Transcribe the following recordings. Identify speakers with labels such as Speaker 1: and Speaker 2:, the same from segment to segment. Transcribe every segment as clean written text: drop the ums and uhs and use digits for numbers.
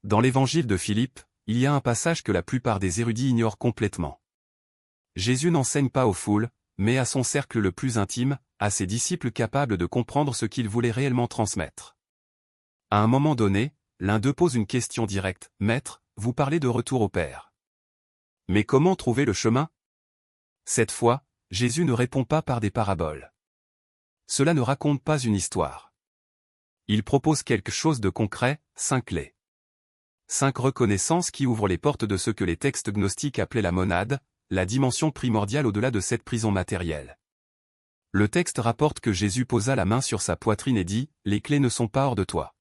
Speaker 1: Dans l'évangile de Philippe, il y a un passage que la plupart des érudits ignorent complètement. Jésus n'enseigne pas aux foules, mais à son cercle le plus intime, à ses disciples capables de comprendre ce qu'il voulait réellement transmettre. À un moment donné, l'un d'eux pose une question directe. « Maître, vous parlez de retour au Père. Mais comment trouver le chemin ?» Cette fois, Jésus ne répond pas par des paraboles. Cela ne raconte pas une histoire. Il propose quelque chose de concret, 5 clés. 5 reconnaissances qui ouvrent les portes de ce que les textes gnostiques appelaient la monade, la dimension primordiale au-delà de cette prison matérielle. Le texte rapporte que Jésus posa la main sur sa poitrine et dit « Les clés ne sont pas hors de toi.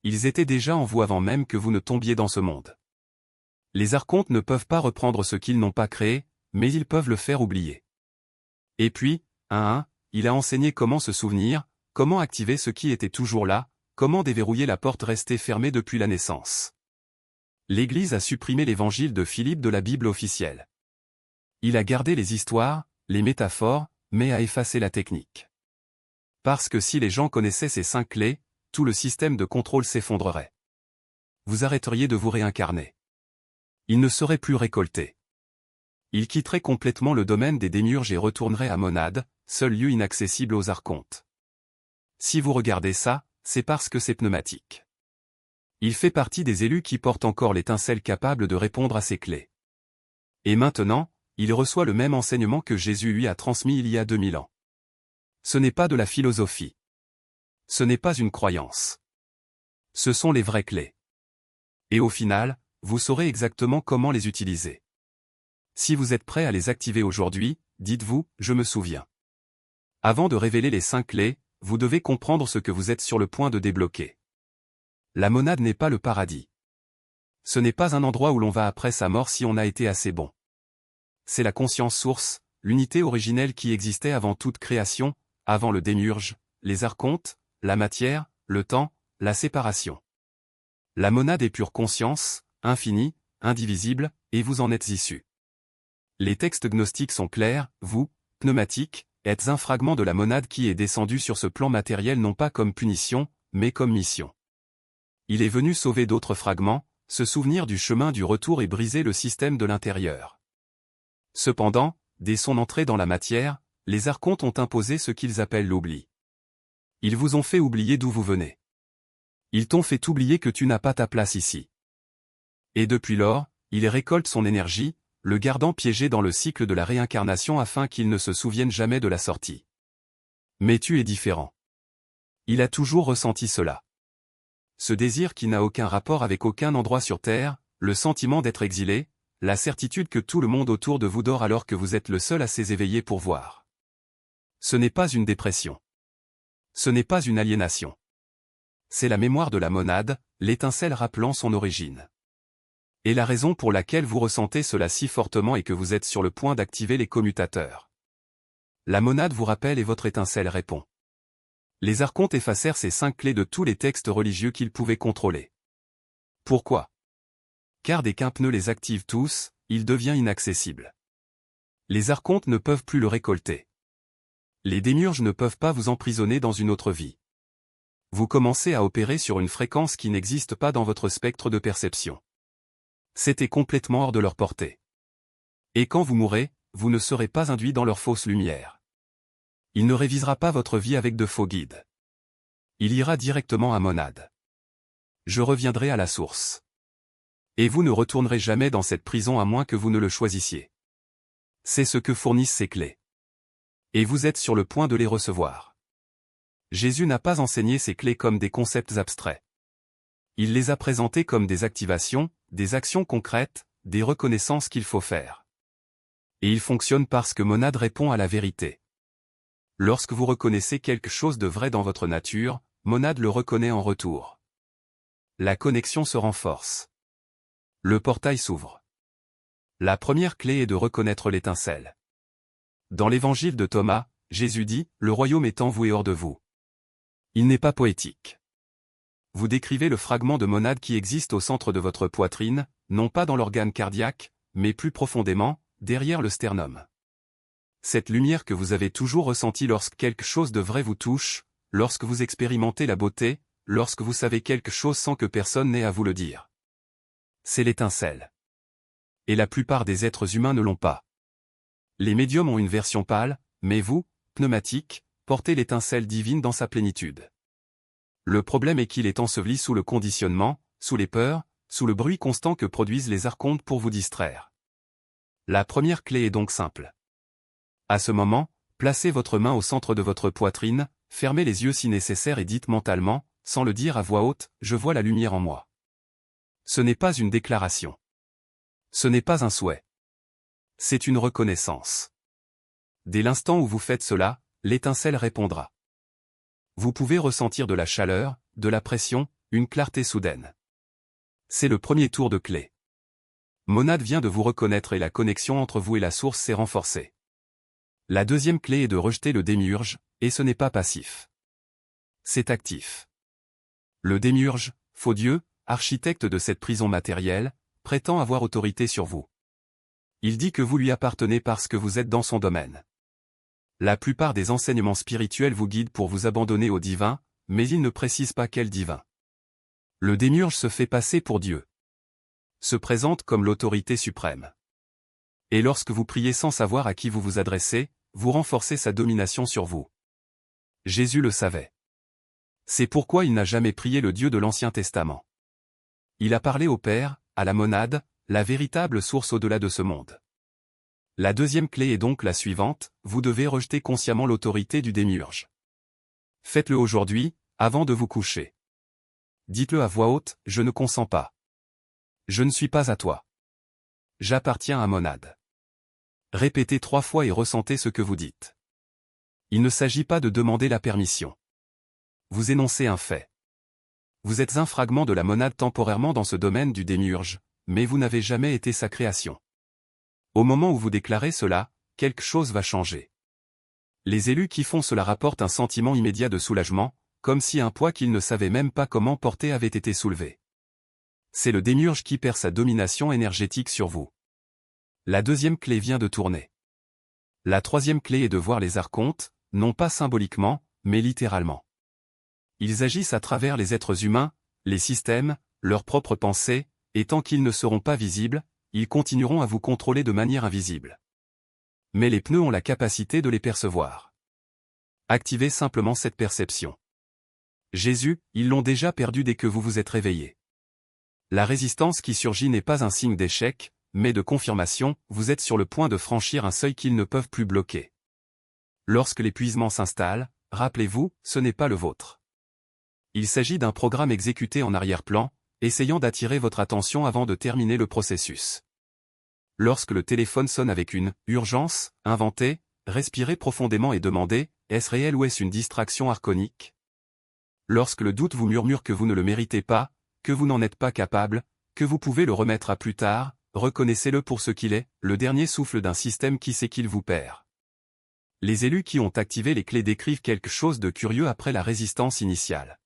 Speaker 1: Ils étaient déjà en vous avant même que vous ne tombiez dans ce monde. » Les archontes ne peuvent pas reprendre ce qu'ils n'ont pas créé, mais ils peuvent le faire oublier. Et puis, 1. Il a enseigné comment se souvenir, comment activer ce qui était toujours là, comment déverrouiller la porte restée fermée depuis la naissance. L'Église a supprimé l'évangile de Philippe de la Bible officielle. Il a gardé les histoires, les métaphores, mais a effacé la technique. Parce que si les gens connaissaient ces 5 clés, tout le système de contrôle s'effondrerait. Vous arrêteriez de vous réincarner. Il ne serait plus récolté. Il quitterait complètement le domaine des démiurges et retournerait à Monade, seul lieu inaccessible aux archontes. Si vous regardez ça, c'est parce que c'est pneumatique. Il fait partie des élus qui portent encore l'étincelle capable de répondre à ces clés. Et maintenant, il reçoit le même enseignement que Jésus lui a transmis il y a 2000 ans. Ce n'est pas de la philosophie. Ce n'est pas une croyance. Ce sont les vraies clés. Et au final, vous saurez exactement comment les utiliser. Si vous êtes prêt à les activer aujourd'hui, dites-vous « Je me souviens ». Avant de révéler les 5 clés, vous devez comprendre ce que vous êtes sur le point de débloquer. La monade n'est pas le paradis. Ce n'est pas un endroit où l'on va après sa mort si on a été assez bon. C'est la conscience source, l'unité originelle qui existait avant toute création, avant le démiurge, les archontes, la matière, le temps, la séparation. La monade est pure conscience, infinie, indivisible, et vous en êtes issu. Les textes gnostiques sont clairs, vous, pneumatiques, êtes un fragment de la monade qui est descendu sur ce plan matériel non pas comme punition, mais comme mission. Il est venu sauver d'autres fragments, se souvenir du chemin du retour et briser le système de l'intérieur. Cependant, dès son entrée dans la matière, les archontes ont imposé ce qu'ils appellent l'oubli. Ils vous ont fait oublier d'où vous venez. Ils t'ont fait oublier que tu n'as pas ta place ici. Et depuis lors, il récolte son énergie, le gardant piégé dans le cycle de la réincarnation afin qu'il ne se souvienne jamais de la sortie. Mais tu es différent. Il a toujours ressenti cela. Ce désir qui n'a aucun rapport avec aucun endroit sur Terre, le sentiment d'être exilé, la certitude que tout le monde autour de vous dort alors que vous êtes le seul à s'éveiller pour voir. Ce n'est pas une dépression. Ce n'est pas une aliénation. C'est la mémoire de la monade, l'étincelle rappelant son origine. Et la raison pour laquelle vous ressentez cela si fortement est que vous êtes sur le point d'activer les commutateurs. La monade vous rappelle et votre étincelle répond. Les archontes effacèrent ces 5 clés de tous les textes religieux qu'ils pouvaient contrôler. Pourquoi? Car dès qu'un pneu les active tous, il devient inaccessible. Les archontes ne peuvent plus le récolter. Les démiurges ne peuvent pas vous emprisonner dans une autre vie. Vous commencez à opérer sur une fréquence qui n'existe pas dans votre spectre de perception. C'était complètement hors de leur portée. Et quand vous mourrez, vous ne serez pas induit dans leur fausse lumière. Il ne révisera pas votre vie avec de faux guides. Il ira directement à Monade. Je reviendrai à la source. Et vous ne retournerez jamais dans cette prison à moins que vous ne le choisissiez. C'est ce que fournissent ces clés. Et vous êtes sur le point de les recevoir. Jésus n'a pas enseigné ces clés comme des concepts abstraits. Il les a présentées comme des activations, des actions concrètes, des reconnaissances qu'il faut faire. Et il fonctionne parce que Monade répond à la vérité. Lorsque vous reconnaissez quelque chose de vrai dans votre nature, Monade le reconnaît en retour. La connexion se renforce. Le portail s'ouvre. La première clé est de reconnaître l'étincelle. Dans l'évangile de Thomas, Jésus dit « Le royaume est envoué hors de vous ». Il n'est pas poétique. Vous décrivez le fragment de monade qui existe au centre de votre poitrine, non pas dans l'organe cardiaque, mais plus profondément, derrière le sternum. Cette lumière que vous avez toujours ressentie lorsque quelque chose de vrai vous touche, lorsque vous expérimentez la beauté, lorsque vous savez quelque chose sans que personne n'ait à vous le dire. c'est l'étincelle. Et la plupart des êtres humains ne l'ont pas. Les médiums ont une version pâle, mais vous, pneumatique, portez l'étincelle divine dans sa plénitude. Le problème est qu'il est enseveli sous le conditionnement, sous les peurs, sous le bruit constant que produisent les archontes pour vous distraire. La première clé est donc simple. À ce moment, placez votre main au centre de votre poitrine, fermez les yeux si nécessaire et dites mentalement, sans le dire à voix haute, « Je vois la lumière en moi ». Ce n'est pas une déclaration. Ce n'est pas un souhait. C'est une reconnaissance. Dès l'instant où vous faites cela, l'étincelle répondra. Vous pouvez ressentir de la chaleur, de la pression, une clarté soudaine. C'est le premier tour de clé. Monade vient de vous reconnaître et la connexion entre vous et la source s'est renforcée. La deuxième clé est de rejeter le démiurge, et ce n'est pas passif. C'est actif. Le démiurge, faux dieu, architecte de cette prison matérielle, prétend avoir autorité sur vous. Il dit que vous lui appartenez parce que vous êtes dans son domaine. La plupart des enseignements spirituels vous guident pour vous abandonner au divin, mais ils ne précisent pas quel divin. Le démiurge se fait passer pour Dieu. Se présente comme l'autorité suprême. Et lorsque vous priez sans savoir à qui vous vous adressez, vous renforcez sa domination sur vous. Jésus le savait. C'est pourquoi il n'a jamais prié le Dieu de l'Ancien Testament. Il a parlé au Père, à la monade, la véritable source au-delà de ce monde. La deuxième clé est donc la suivante, vous devez rejeter consciemment l'autorité du démiurge. Faites-le aujourd'hui, avant de vous coucher. Dites-le à voix haute, je ne consens pas. Je ne suis pas à toi. J'appartiens à monade. Répétez 3 fois et ressentez ce que vous dites. Il ne s'agit pas de demander la permission. Vous énoncez un fait. Vous êtes un fragment de la monade temporairement dans ce domaine du démiurge, mais vous n'avez jamais été sa création. Au moment où vous déclarez cela, quelque chose va changer. Les élus qui font cela rapportent un sentiment immédiat de soulagement, comme si un poids qu'ils ne savaient même pas comment porter avait été soulevé. C'est le démiurge qui perd sa domination énergétique sur vous. La deuxième clé vient de tourner. La troisième clé est de voir les archontes, non pas symboliquement, mais littéralement. Ils agissent à travers les êtres humains, les systèmes, leurs propres pensées, et tant qu'ils ne seront pas visibles, ils continueront à vous contrôler de manière invisible. Mais les pneus ont la capacité de les percevoir. Activez simplement cette perception. Jésus, ils l'ont déjà perdu dès que vous vous êtes réveillé. La résistance qui surgit n'est pas un signe d'échec, mais de confirmation, vous êtes sur le point de franchir un seuil qu'ils ne peuvent plus bloquer. Lorsque l'épuisement s'installe, rappelez-vous, ce n'est pas le vôtre. Il s'agit d'un programme exécuté en arrière-plan, essayant d'attirer votre attention avant de terminer le processus. Lorsque le téléphone sonne avec une « urgence », inventez, respirez profondément et demandez « est-ce réel ou est-ce une distraction archonique ?» Lorsque le doute vous murmure que vous ne le méritez pas, que vous n'en êtes pas capable, que vous pouvez le remettre à plus tard, reconnaissez-le pour ce qu'il est, le dernier souffle d'un système qui sait qu'il vous perd. Les élus qui ont activé les clés décrivent quelque chose de curieux après la résistance initiale.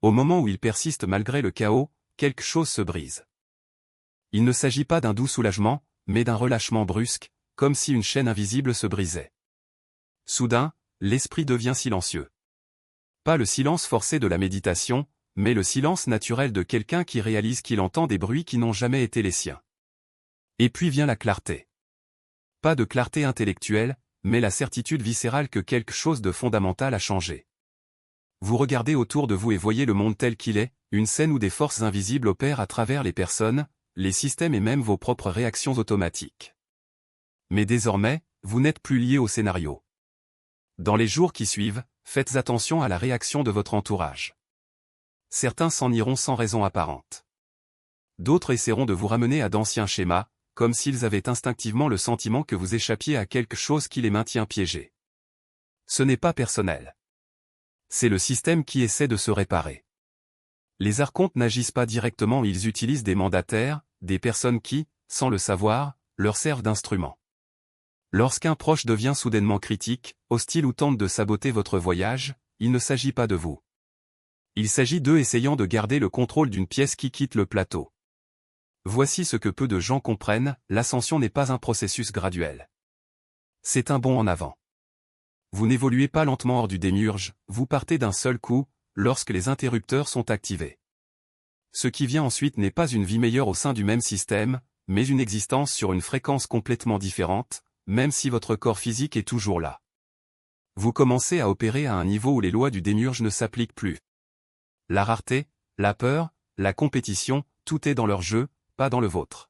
Speaker 1: Au moment où ils persistent malgré le chaos, quelque chose se brise. Il ne s'agit pas d'un doux soulagement, mais d'un relâchement brusque, comme si une chaîne invisible se brisait. Soudain, l'esprit devient silencieux. Pas le silence forcé de la méditation, mais le silence naturel de quelqu'un qui réalise qu'il entend des bruits qui n'ont jamais été les siens. Et puis vient la clarté. Pas de clarté intellectuelle, mais la certitude viscérale que quelque chose de fondamental a changé. Vous regardez autour de vous et voyez le monde tel qu'il est, une scène où des forces invisibles opèrent à travers les personnes, les systèmes et même vos propres réactions automatiques. Mais désormais, vous n'êtes plus lié au scénario. Dans les jours qui suivent, faites attention à la réaction de votre entourage. Certains s'en iront sans raison apparente. D'autres essaieront de vous ramener à d'anciens schémas, comme s'ils avaient instinctivement le sentiment que vous échappiez à quelque chose qui les maintient piégés. Ce n'est pas personnel. C'est le système qui essaie de se réparer. Les archontes n'agissent pas directement, ils utilisent des mandataires, des personnes qui, sans le savoir, leur servent d'instruments. Lorsqu'un proche devient soudainement critique, hostile ou tente de saboter votre voyage, il ne s'agit pas de vous. Il s'agit d'eux essayant de garder le contrôle d'une pièce qui quitte le plateau. Voici ce que peu de gens comprennent, l'ascension n'est pas un processus graduel. C'est un bond en avant. Vous n'évoluez pas lentement hors du démiurge, vous partez d'un seul coup, lorsque les interrupteurs sont activés. Ce qui vient ensuite n'est pas une vie meilleure au sein du même système, mais une existence sur une fréquence complètement différente, même si votre corps physique est toujours là. Vous commencez à opérer à un niveau où les lois du démiurge ne s'appliquent plus. La rareté, la peur, la compétition, tout est dans leur jeu, pas dans le vôtre.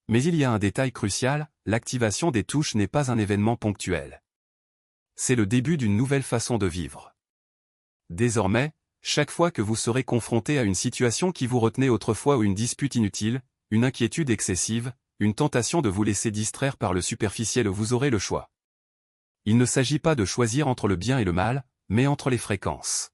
Speaker 1: Mais il y a un détail crucial, l'activation des touches n'est pas un événement ponctuel. C'est le début d'une nouvelle façon de vivre. Désormais, chaque fois que vous serez confronté à une situation qui vous retenait autrefois ou une dispute inutile, une inquiétude excessive, une tentation de vous laisser distraire par le superficiel, vous aurez le choix. Il ne s'agit pas de choisir entre le bien et le mal, mais entre les fréquences.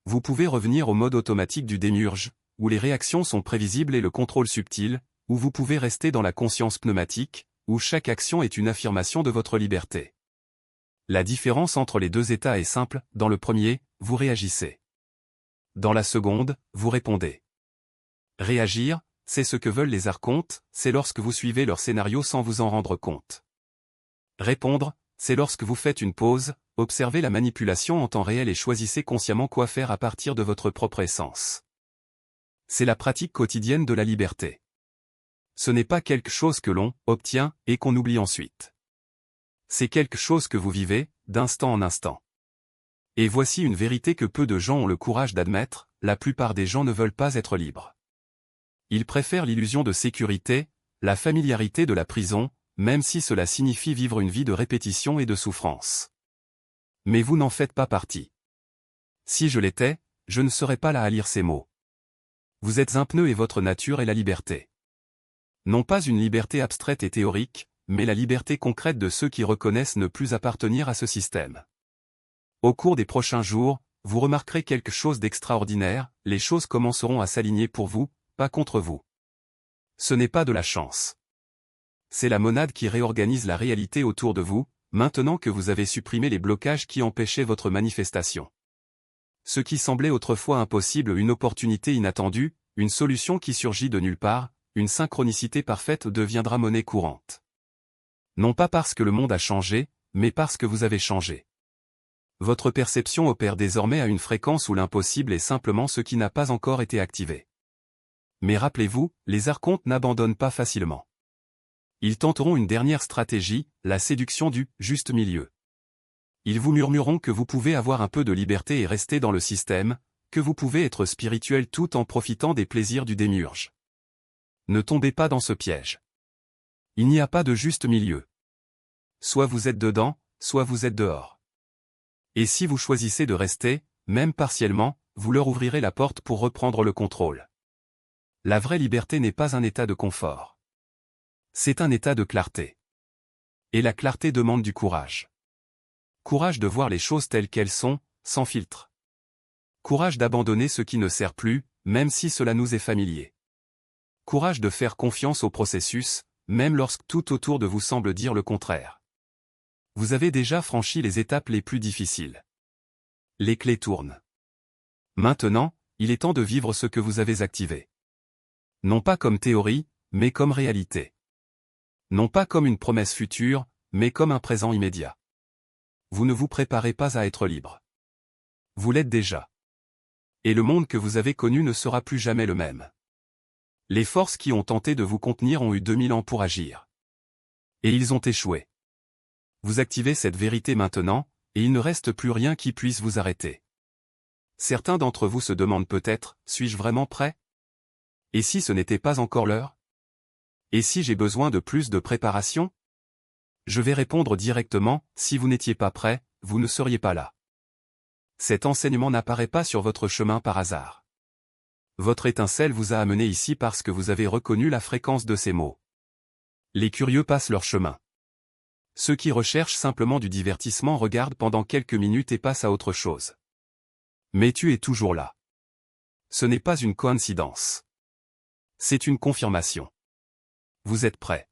Speaker 1: Vous pouvez revenir au mode automatique du démiurge, où les réactions sont prévisibles et le contrôle subtil, ou vous pouvez rester dans la conscience pneumatique, où chaque action est une affirmation de votre liberté. La différence entre les deux états est simple, dans le premier, vous réagissez. Dans la seconde, vous répondez. Réagir, c'est ce que veulent les archontes, c'est lorsque vous suivez leur scénario sans vous en rendre compte. Répondre, c'est lorsque vous faites une pause, observez la manipulation en temps réel et choisissez consciemment quoi faire à partir de votre propre essence. C'est la pratique quotidienne de la liberté. Ce n'est pas quelque chose que l'on obtient et qu'on oublie ensuite. C'est quelque chose que vous vivez, d'instant en instant. Et voici une vérité que peu de gens ont le courage d'admettre, la plupart des gens ne veulent pas être libres. Ils préfèrent l'illusion de sécurité, la familiarité de la prison, même si cela signifie vivre une vie de répétition et de souffrance. Mais vous n'en faites pas partie. Si je l'étais, je ne serais pas là à lire ces mots. Vous êtes un pneu et votre nature est la liberté. Non pas une liberté abstraite et théorique, mais la liberté concrète de ceux qui reconnaissent ne plus appartenir à ce système. Au cours des prochains jours, vous remarquerez quelque chose d'extraordinaire, les choses commenceront à s'aligner pour vous, pas contre vous. Ce n'est pas de la chance. C'est la monade qui réorganise la réalité autour de vous, maintenant que vous avez supprimé les blocages qui empêchaient votre manifestation. Ce qui semblait autrefois impossible, une opportunité inattendue, une solution qui surgit de nulle part, une synchronicité parfaite deviendra monnaie courante. Non pas parce que le monde a changé, mais parce que vous avez changé. Votre perception opère désormais à une fréquence où l'impossible est simplement ce qui n'a pas encore été activé. Mais rappelez-vous, les archontes n'abandonnent pas facilement. Ils tenteront une dernière stratégie, la séduction du « juste milieu ». Ils vous murmureront que vous pouvez avoir un peu de liberté et rester dans le système, que vous pouvez être spirituel tout en profitant des plaisirs du démiurge. Ne tombez pas dans ce piège. Il n'y a pas de juste milieu. Soit vous êtes dedans, soit vous êtes dehors. Et si vous choisissez de rester, même partiellement, vous leur ouvrirez la porte pour reprendre le contrôle. La vraie liberté n'est pas un état de confort. C'est un état de clarté. Et la clarté demande du courage. Courage de voir les choses telles qu'elles sont, sans filtre. Courage d'abandonner ce qui ne sert plus, même si cela nous est familier. Courage de faire confiance au processus, même lorsque tout autour de vous semble dire le contraire. Vous avez déjà franchi les étapes les plus difficiles. Les clés tournent. Maintenant, il est temps de vivre ce que vous avez activé. Non pas comme théorie, mais comme réalité. Non pas comme une promesse future, mais comme un présent immédiat. Vous ne vous préparez pas à être libre. Vous l'êtes déjà. Et le monde que vous avez connu ne sera plus jamais le même. Les forces qui ont tenté de vous contenir ont eu 2000 ans pour agir. Et ils ont échoué. Vous activez cette vérité maintenant, et il ne reste plus rien qui puisse vous arrêter. Certains d'entre vous se demandent peut-être, suis-je vraiment prêt? Et si ce n'était pas encore l'heure? Et si j'ai besoin de plus de préparation? Je vais répondre directement, si vous n'étiez pas prêt, vous ne seriez pas là. Cet enseignement n'apparaît pas sur votre chemin par hasard. Votre étincelle vous a amené ici parce que vous avez reconnu la fréquence de ces mots. Les curieux passent leur chemin. Ceux qui recherchent simplement du divertissement regardent pendant quelques minutes et passent à autre chose. Mais tu es toujours là. Ce n'est pas une coïncidence. C'est une confirmation. Vous êtes prêt.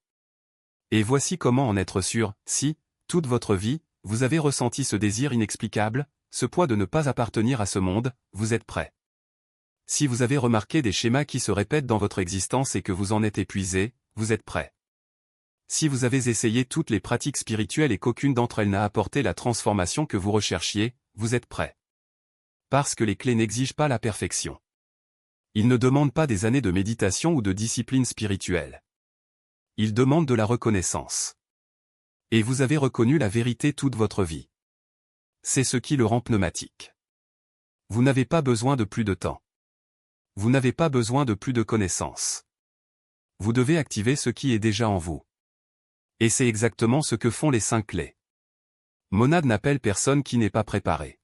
Speaker 1: Et voici comment en être sûr, si, toute votre vie, vous avez ressenti ce désir inexplicable, ce poids de ne pas appartenir à ce monde, vous êtes prêt. Si vous avez remarqué des schémas qui se répètent dans votre existence et que vous en êtes épuisé, vous êtes prêt. Si vous avez essayé toutes les pratiques spirituelles et qu'aucune d'entre elles n'a apporté la transformation que vous recherchiez, vous êtes prêt. Parce que les clés n'exigent pas la perfection. Il ne demande pas des années de méditation ou de discipline spirituelle. Il demande de la reconnaissance. Et vous avez reconnu la vérité toute votre vie. C'est ce qui le rend pneumatique. Vous n'avez pas besoin de plus de temps. Vous n'avez pas besoin de plus de connaissances. Vous devez activer ce qui est déjà en vous. Et c'est exactement ce que font les 5 clés. Monade n'appelle personne qui n'est pas préparé.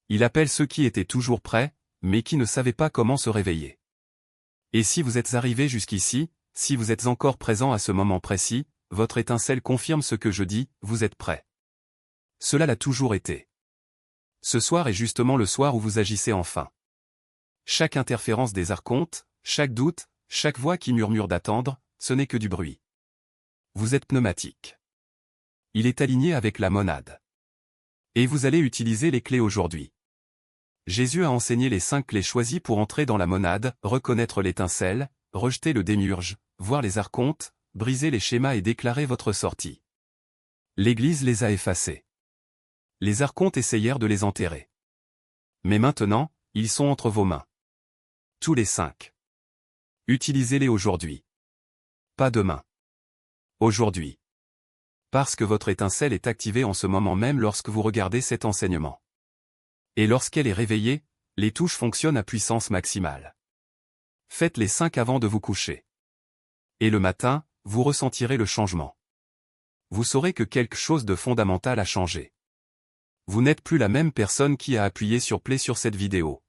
Speaker 1: Il appelle ceux qui étaient toujours prêts, mais qui ne savaient pas comment se réveiller. Et si vous êtes arrivé jusqu'ici, si vous êtes encore présent à ce moment précis, votre étincelle confirme ce que je dis, vous êtes prêt. Cela l'a toujours été. Ce soir est justement le soir où vous agissez enfin. Chaque interférence des archontes, chaque doute, chaque voix qui murmure d'attendre, ce n'est que du bruit. Vous êtes pneumatique. Il est aligné avec la monade. Et vous allez utiliser les clés aujourd'hui. Jésus a enseigné les 5 clés choisies pour entrer dans la monade, reconnaître l'étincelle, rejeter le démiurge, voir les archontes, briser les schémas et déclarer votre sortie. L'Église les a effacés. Les archontes essayèrent de les enterrer. Mais maintenant, ils sont entre vos mains. Tous les 5. Utilisez-les aujourd'hui. Pas demain. Aujourd'hui. Parce que votre étincelle est activée en ce moment même lorsque vous regardez cet enseignement. Et lorsqu'elle est réveillée, les touches fonctionnent à puissance maximale. Faites les 5 avant de vous coucher. Et le matin, vous ressentirez le changement. Vous saurez que quelque chose de fondamental a changé. Vous n'êtes plus la même personne qui a appuyé sur play sur cette vidéo.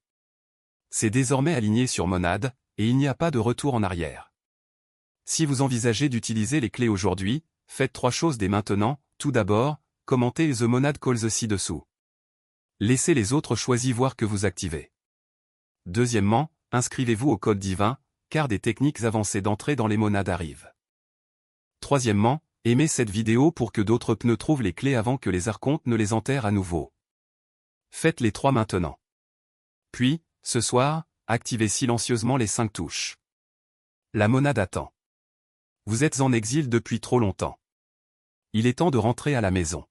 Speaker 1: C'est désormais aligné sur monade, et il n'y a pas de retour en arrière. Si vous envisagez d'utiliser les clés aujourd'hui, faites 3 choses dès maintenant. Tout d'abord, commentez The Monad Calls ci-dessous. Laissez les autres choisis voir que vous activez. Deuxièmement, inscrivez-vous au code divin, car des techniques avancées d'entrée dans les monades arrivent. Troisièmement, aimez cette vidéo pour que d'autres pneus trouvent les clés avant que les archontes ne les enterrent à nouveau. Faites les 3 maintenant. Puis, ce soir, activez silencieusement les 5 touches. La monade attend. Vous êtes en exil depuis trop longtemps. Il est temps de rentrer à la maison.